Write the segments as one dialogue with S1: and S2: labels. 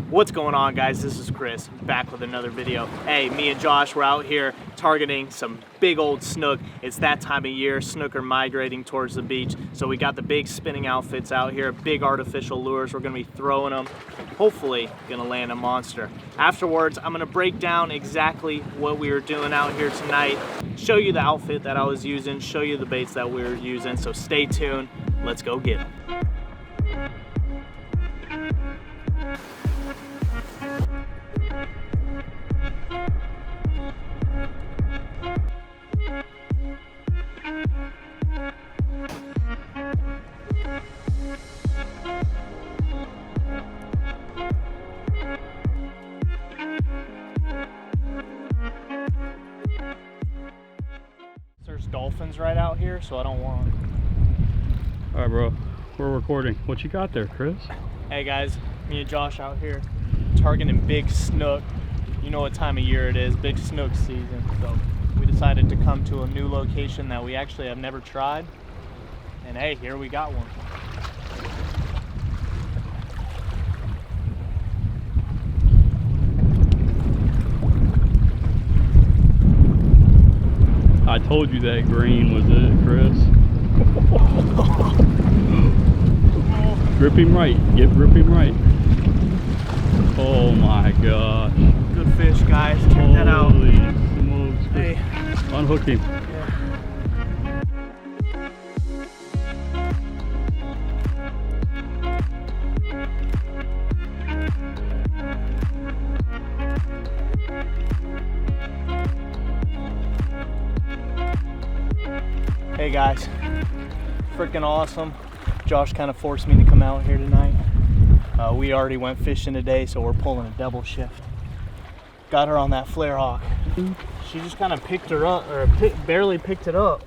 S1: What's going on, guys? This is Chris, back with another video. Hey, me and Josh, we're out here targeting some big old snook. It's that time of year. Snook are migrating towards the beach, so we got the big spinning outfits out here, big artificial lures. We're gonna be throwing them, hopefully gonna land a monster. Afterwards, I'm gonna break down exactly what we were doing out here tonight, show you the outfit that I was using, show you the baits that we were using, so stay tuned. Let's go get them. There's dolphins right out here, so I don't want.
S2: All right, bro, we're recording. What you got there, Chris?
S1: Hey guys, me and Josh out here targeting big snook. You know what time of year it is, big snook season. So we decided to come to a new location that we actually have never tried. And hey, here we got one.
S2: I told you that green was it, Chris. Grip him right. Grip him right. Oh my gosh.
S1: Good fish, guys. Check that out.
S2: Holy smokes.
S1: Hey.
S2: Unhook him.
S1: Yeah. Hey guys, freaking awesome. Josh kind of forced me to come out here tonight. We already went fishing today, so we're pulling a double shift. Got her on that Flarehawk. She just kind of picked her up, or barely picked it up.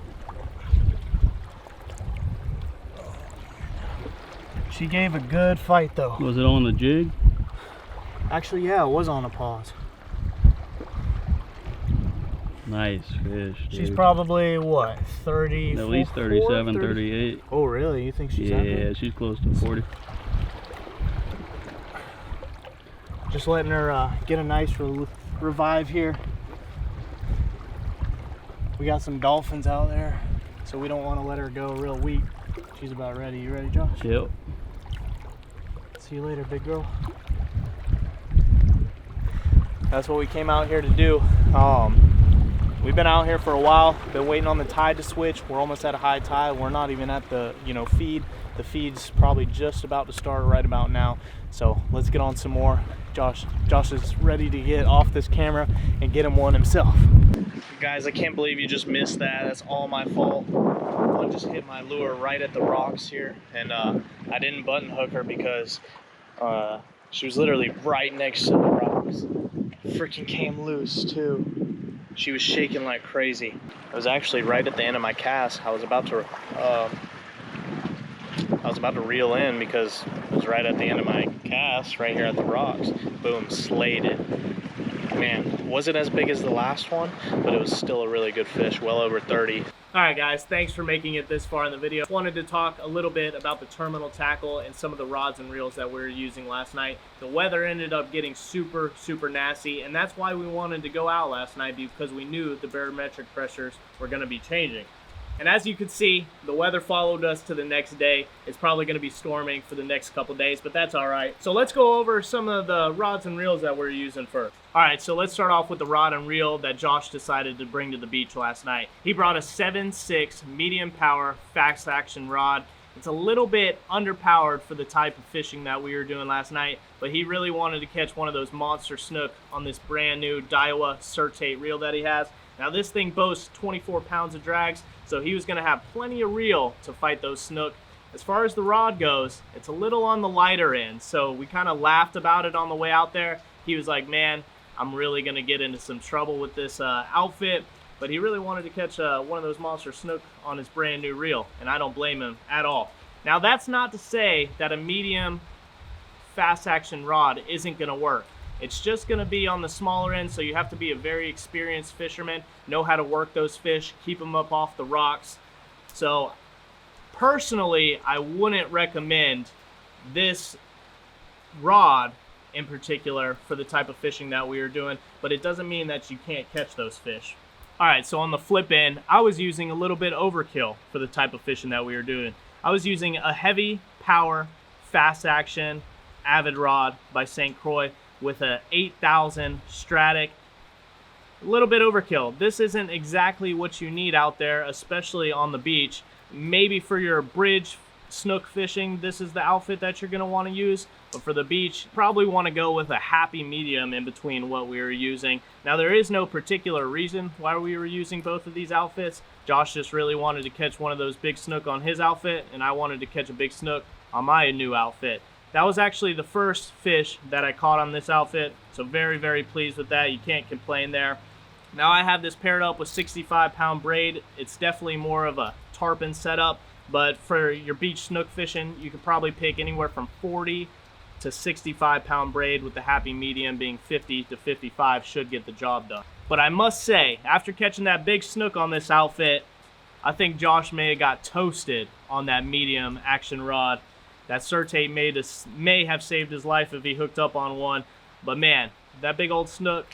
S1: She gave a good fight though.
S2: Was it on the jig?
S1: Actually, yeah, it was on a pause.
S2: Nice fish, dude.
S1: She's probably, what, 30?
S2: At least 37,
S1: 30?
S2: 38.
S1: Oh, really? You think she's that big?
S2: Yeah, she's close to 40.
S1: Just letting her get a nice revive here. We got some dolphins out there, so we don't want to let her go real weak. She's about ready. You ready, Josh?
S2: Yep.
S1: See you later, big girl. That's what we came out here to do. We've been out here for a while, been waiting on the tide to switch. We're almost at a high tide. We're not even at the, feed. The feed's probably just about to start right about now. So let's get on some more. Josh is ready to get off this camera and get him one himself. Guys, I can't believe you just missed that. That's all my fault. I just hit my lure right at the rocks here, and I didn't button hook her because she was literally right next to the rocks. Freaking came loose too. She was shaking like crazy. It was actually right at the end of my cast. I was about to reel in because it was right at the end of my cast, right here at the rocks. Boom, slayed it. Man, wasn't as big as the last one, but it was still a really good fish, well over 30. All right, guys, thanks for making it this far in the video. Wanted to talk a little bit about the terminal tackle and some of the rods and reels that we were using last night. The weather ended up getting super, super nasty, and that's why we wanted to go out last night, because we knew the barometric pressures were gonna be changing. And as you can see, the weather followed us to the next day. It's probably gonna be storming for the next couple days, but that's all right. So let's go over some of the rods and reels that we're using first. All right, so let's start off with the rod and reel that Josh decided to bring to the beach last night. He brought a 7.6 medium power fast action rod. It's a little bit underpowered for the type of fishing that we were doing last night, but he really wanted to catch one of those Monster Snook on this brand new Daiwa Surtate reel that he has. Now this thing boasts 24 pounds of drags, so he was gonna have plenty of reel to fight those snook. As far as the rod goes, it's a little on the lighter end, so we kind of laughed about it on the way out there. He was like, man, I'm really gonna get into some trouble with this outfit, but he really wanted to catch one of those Monster Snook on his brand new reel, and I don't blame him at all. Now that's not to say that a medium fast action rod isn't gonna work. It's just gonna be on the smaller end, so you have to be a very experienced fisherman, know how to work those fish, keep them up off the rocks. So personally, I wouldn't recommend this rod in particular for the type of fishing that we were doing, but it doesn't mean that you can't catch those fish. All right, so on the flip end, I was using a little bit overkill for the type of fishing that we were doing. I was using a heavy power, fast action, Avid rod by St. Croix with a 8,000 Stratic. A little bit overkill. This isn't exactly what you need out there, especially on the beach. Maybe for your bridge snook fishing, this is the outfit that you're gonna wanna use. But for the beach, probably wanna go with a happy medium in between what we were using. Now there is no particular reason why we were using both of these outfits. Josh just really wanted to catch one of those big snook on his outfit, and I wanted to catch a big snook on my new outfit. That was actually the first fish that I caught on this outfit, so very, very pleased with that. You can't complain there. Now I have this paired up with 65-pound braid. It's definitely more of a tarpon setup, but for your beach snook fishing, you could probably pick anywhere from 40 to 65-pound braid, with the happy medium being 50 to 55 should get the job done. But I must say, after catching that big snook on this outfit, I think Josh may have got toasted on that medium action rod. That Surtate may have saved his life if he hooked up on one. But man, that big old snook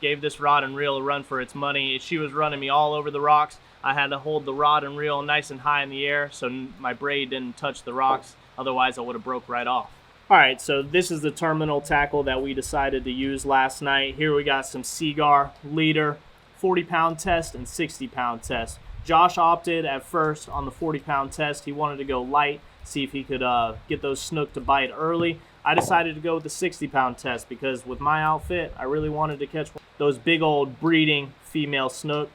S1: gave this rod and reel a run for its money. She was running me all over the rocks. I had to hold the rod and reel nice and high in the air so my braid didn't touch the rocks. Otherwise, I would have broke right off. All right, so this is the terminal tackle that we decided to use last night. Here we got some Seagar leader, 40-pound test and 60-pound test. Josh opted at first on the 40-pound test. He wanted to go light, see if he could get those snook to bite early. I decided to go with the 60-pound test because with my outfit, I really wanted to catch those big old breeding female snook.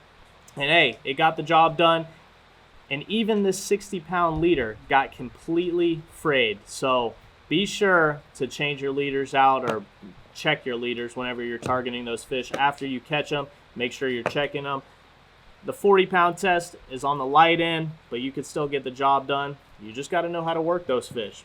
S1: And hey, it got the job done. And even this 60-pound leader got completely frayed. So be sure to change your leaders out or check your leaders whenever you're targeting those fish. After you catch them, make sure you're checking them. The 40-pound test is on the light end, but you can still get the job done. You just got to know how to work those fish.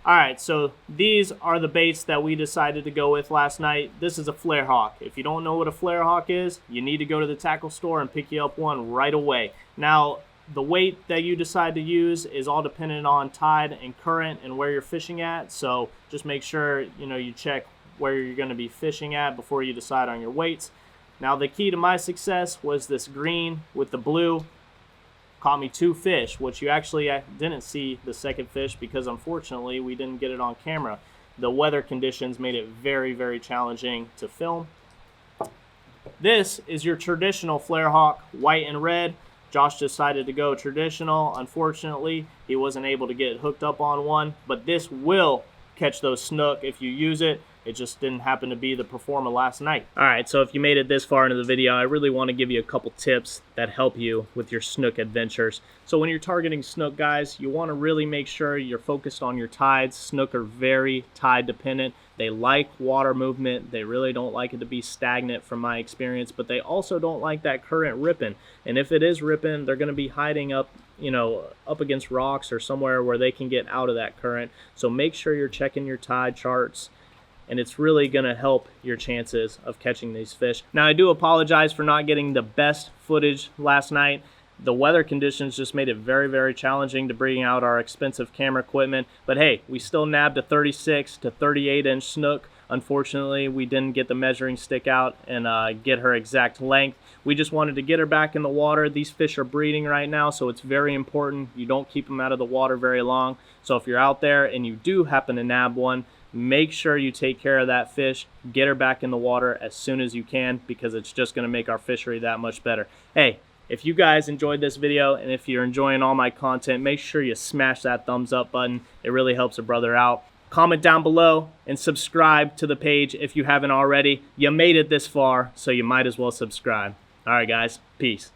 S1: All right, so these are the baits that we decided to go with last night. This is a Flarehawk. If you don't know what a Flarehawk is, you need to go to the tackle store and pick you up one right away. Now, the weight that you decide to use is all dependent on tide and current and where you're fishing at. So just make sure you check where you're going to be fishing at before you decide on your weights. Now, the key to my success was this green with the blue. Caught me 2 fish, which you actually didn't see the second fish because unfortunately we didn't get it on camera. The weather conditions made it very, very challenging to film. This is your traditional Flarehawk, white and red. Josh decided to go traditional. Unfortunately, he wasn't able to get hooked up on one, but this will catch those snook if you use it. It just didn't happen to be the performer last night. All right, so if you made it this far into the video, I really want to give you a couple tips that help you with your snook adventures. So when you're targeting snook, guys, you want to really make sure you're focused on your tides. Snook are very tide dependent. They like water movement. They really don't like it to be stagnant from my experience, but they also don't like that current ripping. And if it is ripping, they're going to be hiding up up against rocks or somewhere where they can get out of that current. So make sure you're checking your tide charts, and it's really going to help your chances of catching these fish. Now, I do apologize for not getting the best footage last night. The weather conditions just made it very, very challenging to bring out our expensive camera equipment. But hey, we still nabbed a 36 to 38 inch snook. Unfortunately, we didn't get the measuring stick out and get her exact length. We just wanted to get her back in the water. These fish are breeding right now, so it's very important you don't keep them out of the water very long. So if you're out there and you do happen to nab one, make sure you take care of that fish, get her back in the water as soon as you can, because it's just going to make our fishery that much better. Hey, if you guys enjoyed this video and if you're enjoying all my content, make sure you smash that thumbs up button. It really helps a brother out. Comment down below and subscribe to the page if you haven't already. You made it this far, so you might as well subscribe. All right, guys, peace.